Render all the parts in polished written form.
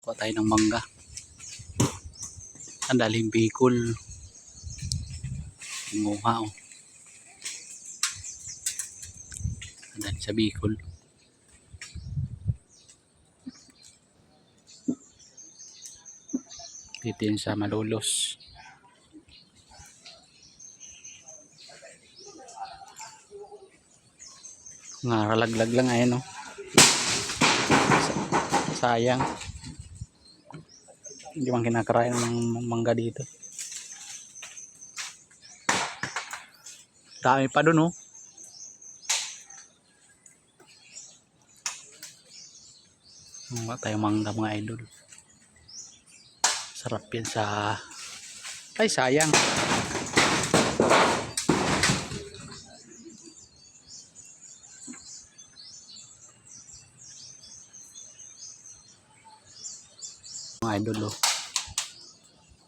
Kuha tayo ng mangga. Ang daling Bicol. Nguha oh. Ang dali sa Bicol. Dito yun sa Malolos. Ngaralaglag lang ayun oh. Sayang. Hindi man kinakarain ng mangga dito. Dami pa dun oh. Wala tayong mangga mga idol. Sarap yan sa... Ay sayang. Mga idol oh.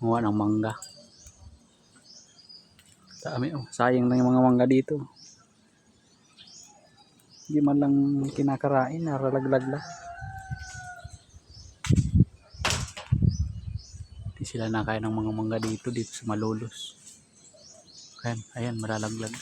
Kuha ng mangga. Dami oh. Sayang lang yung mga mangga dito. Hindi man lang kinakarain. Naralaglag lang. Hindi sila nakain ng mga mangga dito sa Malolos. Ayan, ayan malalaglag.